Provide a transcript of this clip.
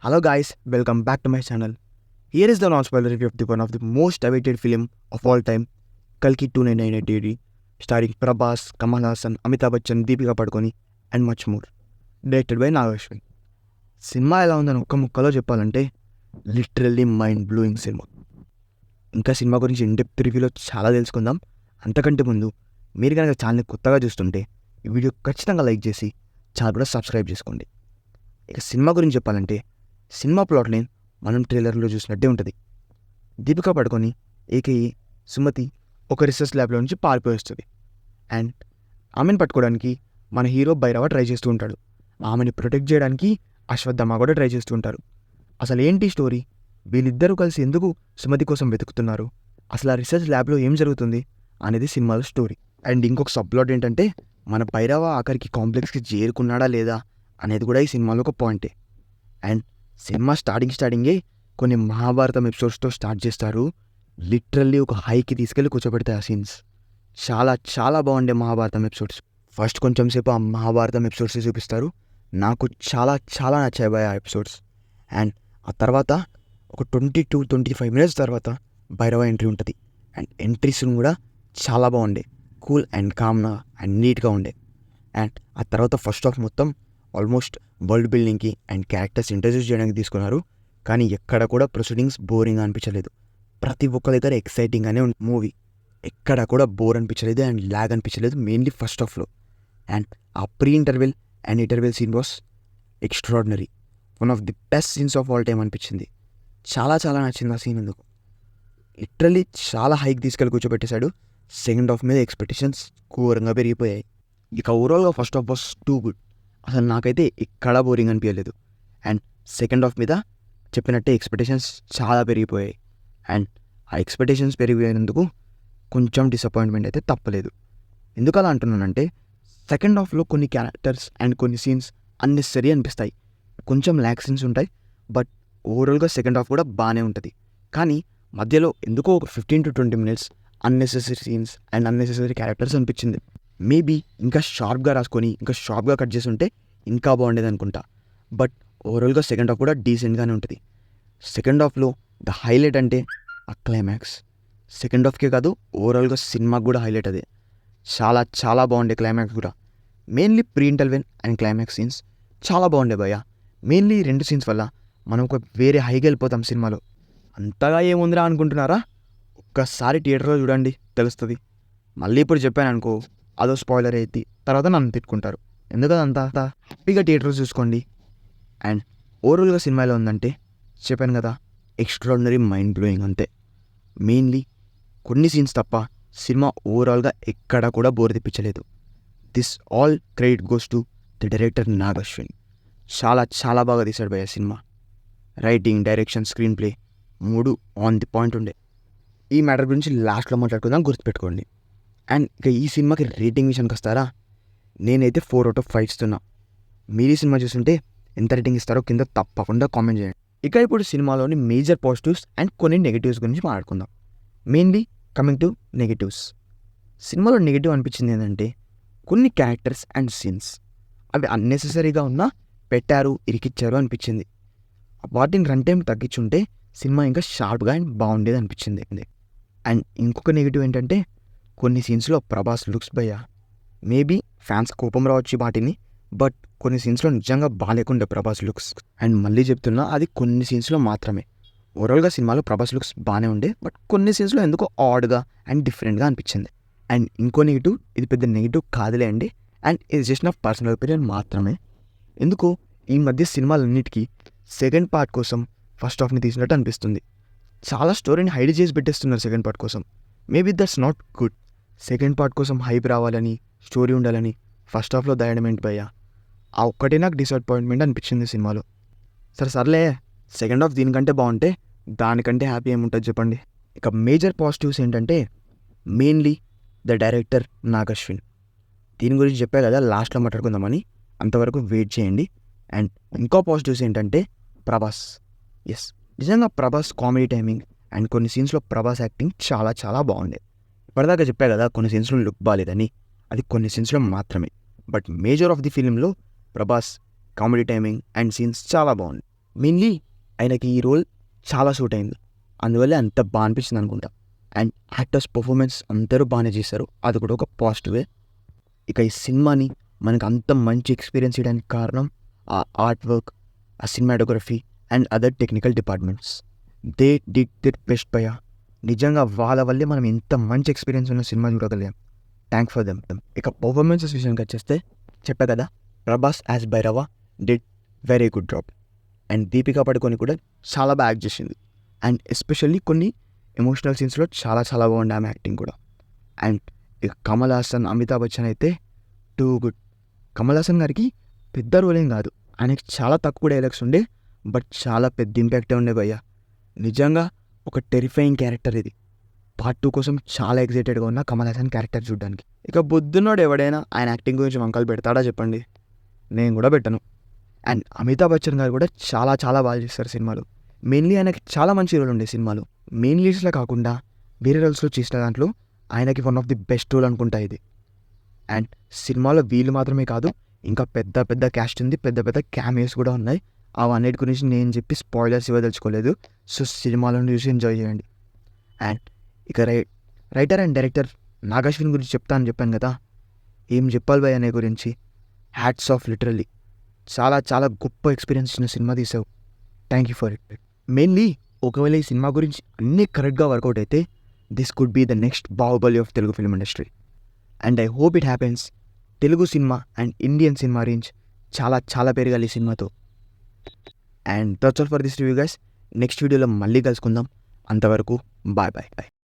Hello guys, welcome back to my channel. Here is the non-spoiler review of one of the most awaited film of all time, Kalki 2998 AD, starring Prabhas, Kamal Hassan, Amitabh Bachchan, Deepika Padukone and much more. Directed by Nagashwin. Cinema ఎలా ఉందని ఒక్క ముక్కలో చెప్పాలంటే literally mind blowing cinema. ఇంకా cinema గురించి in depth రివ్యూలో చాలా తెలుసుకుందాం. అంతకంటే ముందు మీరు కనుక ఛానల్ని కొత్తగా చూస్తుంటే ఈ వీడియో ఖచ్చితంగా లైక్ చేసి ఛానల్ కూడా సబ్స్క్రైబ్ చేసుకోండి. ఇక సినిమా గురించి చెప్పాలంటే సినిమా ప్లాట్ లైన్ మనం ట్రైలర్లో చూసినట్టే ఉంటుంది. దీపికా పడుకొని ఏకేఈ సుమతి ఒక రీసెర్చ్ ల్యాబ్లో నుంచి పారిపోయి వస్తుంది. అండ్ ఆమెను పట్టుకోవడానికి మన హీరో భైరవ ట్రై చేస్తూ ఉంటాడు. ఆమెని ప్రొటెక్ట్ చేయడానికి అశ్వత్థామ కూడా ట్రై చేస్తూ ఉంటారు. అసలు ఏంటి స్టోరీ? వీళ్ళిద్దరూ కలిసి ఎందుకు సుమతి కోసం వెతుకుతున్నారు? అసలు ఆ రీసెర్చ్ ల్యాబ్లో ఏం జరుగుతుంది అనేది సినిమాలో స్టోరీ. అండ్ ఇంకొక సబ్ప్లాట్ ఏంటంటే మన భైరవ ఆఖరికి కాంప్లెక్స్కి చేరుకున్నాడా లేదా అనేది కూడా ఈ సినిమాలో ఒక పాయింటే. అండ్ సినిమా స్టార్టింగే కొన్ని మహాభారతం ఎపిసోడ్స్తో స్టార్ట్ చేస్తారు. లిటరల్లీ ఒక హైకి తీసుకెళ్ళి కూర్చోబెడతాయి ఆ సీన్స్. చాలా చాలా బాగుండే మహాభారతం ఎపిసోడ్స్. ఫస్ట్ కొంచెం సేపు ఆ మహాభారతం ఎపిసోడ్స్ చూపిస్తారు. నాకు చాలా చాలా నచ్చాయి ఆ ఎపిసోడ్స్. అండ్ ఆ తర్వాత ఒక 22-25 మినిట్స్ తర్వాత భైరవ ఎంట్రీ ఉంటుంది. అండ్ ఎంట్రీస్ కూడా చాలా బాగుండే, కూల్ అండ్ కామ్గా అండ్ నీట్గా ఉండే. అండ్ ఆ తర్వాత ఫస్ట్ హాఫ్ మొత్తం ఆల్మోస్ట్ వరల్డ్ బిల్డింగ్కి అండ్ క్యారెక్టర్స్ ఇంట్రడ్యూస్ చేయడానికి తీసుకున్నారు. కానీ ఎక్కడ కూడా ప్రొసీడింగ్స్ బోరింగ్ అనిపించలేదు. ప్రతి ఒక్క దగ్గర ఎక్సైటింగ్గానే ఉంది మూవీ. ఎక్కడ కూడా బోర్ అనిపించలేదు అండ్ ల్యాగ్ అనిపించలేదు, మెయిన్లీ ఫస్ట్ హాఫ్లో. అండ్ ఆ pre interval and interval scene was extraordinary. One of the best scenes of all time అనిపించింది. చాలా చాలా నచ్చింది ఆ సీన్. ఎందుకు లిటరల్లీ చాలా హైక్ తీసుకెళ్ళి కూర్చోబెట్టేశాడు. సెకండ్ హాఫ్ మీద ఎక్స్పెక్టేషన్స్ ఘోరంగా పెరిగిపోయాయి. ఇక ఓవరాల్గా first half was too good. అసలు నాకైతే ఎక్కడా బోరింగ్ అనిపించలేదు. అండ్ సెకండ్ హాఫ్ మీద చెప్పినట్టే ఎక్స్పెక్టేషన్స్ చాలా పెరిగిపోయాయి. అండ్ ఆ ఎక్స్పెక్టేషన్స్ పెరిగిపోయినందుకు కొంచెం డిసప్పాయింట్మెంట్ అయితే తప్పలేదు. ఎందుకు అలా అంటున్నానంటే సెకండ్ హాఫ్లో కొన్ని క్యారెక్టర్స్ అండ్ కొన్ని సీన్స్ అన్నెసరీ అనిపిస్తాయి. కొంచెం ల్యాక్ సీన్స్ ఉంటాయి. బట్ ఓవరాల్గా సెకండ్ హాఫ్ కూడా బాగానే ఉంటుంది. కానీ మధ్యలో ఎందుకో ఒక 15-20 minutes unnecessary scenes and unnecessary characters అనిపించింది. మేబీ ఇంకా షార్ప్గా రాసుకొని ఇంకా షార్ప్గా కట్ చేసి ఉంటే ఇంకా బాగుండేది అనుకుంటా. బట్ ఓవరాల్గా సెకండ్ హాఫ్ కూడా డీసెంట్గానే ఉంటుంది. సెకండ్ హాఫ్లో ద హైలైట్ అంటే ఆ క్లైమాక్స్. సెకండ్ హాఫ్కే కాదు, ఓవరాల్గా సినిమాకి కూడా హైలైట్ అదే. చాలా చాలా బాగుండే క్లైమాక్స్ కూడా. Mainly pre interval and climax scenes చాలా బాగుండే భయ్య. మెయిన్లీ రెండు సీన్స్ వల్ల మనం ఒక వేరే హైకి వెళ్ళిపోతాం సినిమాలో. అంతగా ఏముందిరా అనుకుంటున్నారా? ఒక్కసారి థియేటర్లో చూడండి, తెలుస్తుంది. మళ్ళీ ఇప్పుడు చెప్పాను అనుకో, అదో స్పాయిలర్ అయితే తర్వాత నన్ను తిట్టుకుంటారు. ఎందుకంత హ్యాపీగా థియేటర్లో చూసుకోండి. అండ్ ఓవరాల్గా సినిమా ఎలా ఉందంటే చెప్పాను కదా, ఎక్స్ట్రాడినరీ మైండ్ బ్లోయింగ్ అంతే. మెయిన్లీ కొన్ని సీన్స్ తప్ప సినిమా ఓవరాల్గా ఎక్కడా కూడా బోర్ తెప్పించలేదు. This all credit goes to the director Nagashwin. చాలా చాలా బాగా తీశాడు భయ్య cinema. Writing, direction, screenplay మూడు ఆన్ ది పాయింట్ ఉండే. ఈ మ్యాటర్ గురించి లాస్ట్లో మాట్లాడుకుందాం, గుర్తుపెట్టుకోండి. అండ్ ఇక ఈ సినిమాకి రేటింగ్ విషయానికి వస్తారా, నేనైతే 4/5 ఇస్తున్నా. మీరు ఈ సినిమా చూస్తుంటే ఎంత రేటింగ్ ఇస్తారో కింద తప్పకుండా కామెంట్ చేయండి. ఇక ఇప్పుడు సినిమాలోని మేజర్ పాజిటివ్స్ అండ్ కొన్ని నెగిటివ్స్ గురించి మాట్లాడుకుందాం. Mainly coming to negatives. సినిమాలో నెగిటివ్ అనిపించింది ఏంటంటే కొన్ని క్యారెక్టర్స్ అండ్ సీన్స్ అవి అన్నెసెసరీగా ఉన్నా పెట్టారు, ఇరికిచ్చారు అనిపించింది. వాటిని రన్ టైం తగ్గించుంటే సినిమా ఇంకా షార్ప్గా అండ్ బాగుండేది అనిపించింది. అండ్ ఇంకొక నెగిటివ్ ఏంటంటే కొన్ని సీన్స్లో ప్రభాస్ లుక్స్ భయ్య. మేబీ ఫ్యాన్స్ కోపం రావచ్చు వాటిని, బట్ కొన్ని సీన్స్లో నిజంగా బాగాలేకుండే ప్రభాస్ లుక్స్. అండ్ మళ్ళీ చెప్తున్నా, అది కొన్ని సీన్స్లో మాత్రమే. ఓవరాల్గా సినిమాలో ప్రభాస్ లుక్స్ బాగానే ఉండే, బట్ కొన్ని సీన్స్లో ఎందుకో ఆడ్గా అండ్ డిఫరెంట్గా అనిపించింది. అండ్ ఇంకో నెగిటివ్, ఇది పెద్ద నెగిటివ్ కాదులే అండి, అండ్ ఇది జస్ట్ నా పర్సనల్ ఒపీనియన్ మాత్రమే. ఎందుకో ఈ మధ్య సినిమాలన్నిటికీ సెకండ్ పార్ట్ కోసం ఫస్ట్ హాఫ్ని తీసినట్టు అనిపిస్తుంది. చాలా స్టోరీని హైడ్ చేసి పెట్టేస్తున్నారు సెకండ్ పార్ట్ కోసం. Maybe that's not good. Second part కోసం హైప్ రావాలని, స్టోరీ ఉండాలని ఫస్ట్ హాఫ్లో దయడం ఏంటి భయ్య? ఆ ఒక్కటే నాకు డిసప్పాయింట్మెంట్ అనిపించింది సినిమాలో. సర్లే, సెకండ్ హాఫ్ దీనికంటే బాగుంటే దానికంటే హ్యాపీ ఏముంటుంది చెప్పండి. ఇక మేజర్ పాజిటివ్స్ ఏంటంటే మెయిన్లీ ద డైరెక్టర్ నాగశ్విన్. దీని గురించి చెప్పా కదా లాస్ట్లో మాట్లాడుకుందామని, అంతవరకు వెయిట్ చేయండి. అండ్ ఇంకో పాజిటివ్స్ ఏంటంటే ప్రభాస్. ఎస్, నిజంగా ప్రభాస్ కామెడీ టైమింగ్ అండ్ కొన్ని సీన్స్లో ప్రభాస్ యాక్టింగ్ చాలా చాలా బాగుండే. ఇప్పటిదాకా చెప్పా కదా కొన్ని సీన్స్లో లుక్ బాగాలేదని, అది కొన్ని సీన్స్లో మాత్రమే. బట్ మేజర్ ఆఫ్ ది ఫిలింలో Prabhas comedy timing and scenes చాలా బాగుంది. మెయిన్లీ ఆయనకి ఈ రోల్ చాలా సూట్ అయింది, అందువల్లే అంత బాగా అనిపించింది అనుకుంటా. అండ్ యాక్టర్స్ పర్ఫార్మెన్స్ అందరూ బాగానే చేశారు, అది కూడా ఒక పాజిటివే. ఇక ఈ సినిమాని మనకు అంత మంచి ఎక్స్పీరియన్స్ ఇవ్వడానికి కారణం ఆ ఆర్ట్ వర్క్, ఆ cinematography and other technical departments. They did their best భయ. నిజంగా వాళ్ళ వల్లే మనం ఇంత మంచి ఎక్స్పీరియన్స్ ఉన్న సినిమా చూడగలిగాం. Thank for them. ఇక పర్ఫార్మెన్సెస్ విషయానికి వచ్చేస్తే చెప్పా కదా, Prabhas as Bhairava did very good job. And Deepika Padukone కూడా చాలా బాగా యాక్ట్ చేసింది. అండ్ ఎస్పెషల్లీ కొన్ని ఎమోషనల్ సీన్స్లో చాలా చాలా బాగుంది ఆమె యాక్టింగ్ కూడా. అండ్ ఇక కమల్ హాసన్, అమితాబ్ బచ్చన్ అయితే టూ గుడ్. కమల్ హాసన్ గారికి పెద్ద రోల్ ఏం కాదు, ఆయనకి చాలా తక్కువ డైలాగ్స్ ఉండే, బట్ చాలా పెద్ద ఇంపాక్టే ఉండే భయ్య. నిజంగా ఒక టెరిఫైయింగ్ క్యారెక్టర్ ఇది. పార్ట్ 2 కోసం చాలా ఎక్సైటెడ్గా ఉన్నా కమల్ హాసన్ క్యారెక్టర్ చూడడానికి. ఇక బుద్ధున్నోడు ఎవడైనా ఆయన యాక్టింగ్ గురించి వంకలు పెడతాడా చెప్పండి? నేను కూడా పెట్టను. అండ్ అమితాబ్ బచ్చన్ గారు కూడా చాలా చాలా బాగా చేస్తారు సినిమాలో. మెయిన్లీ ఆయనకి చాలా మంచి రోల్ ఉండే సినిమాలో. మెయిన్ లీడ్స్లో కాకుండా వేరే రోల్స్లో చేసిన దాంట్లో ఆయనకి one of the best role అనుకుంటా ఇది. అండ్ సినిమాలో వీళ్ళు మాత్రమే కాదు, ఇంకా పెద్ద పెద్ద క్యాస్ట్ ఉంది, పెద్ద పెద్ద క్యామియోస్ కూడా ఉన్నాయి. అవన్నిటి గురించి నేను చెప్పి స్పాయిలర్స్ ఇవ్వదలుచుకోలేదు. సో సినిమాలను చూసి ఎంజాయ్ చేయండి. అండ్ ఇక రైటర్ అండ్ డైరెక్టర్ నాగశ్విన్ గురించి చెప్తానని చెప్పాను కదా, ఏం చెప్పాలి భయ్ అనే గురించి. Hats off literally. చాలా చాలా గొప్ప ఎక్స్పీరియన్స్ ఇచ్చిన సినిమా తీసావు. థ్యాంక్ యూ ఫర్ ఇట్. మెయిన్లీ ఒకవేళ ఈ సినిమా గురించి అన్నీ కరెక్ట్గా వర్కౌట్ అయితే this could be the next Baahubali of Telugu film industry. And I hope it happens. Telugu cinema and Indian cinema range చాలా చాలా పెరగాలి ఈ సినిమాతో. And that's all for this review guys. Next వీడియోలో మళ్ళీ కలుసుకుందాం. అంతవరకు బాయ్ బాయ్.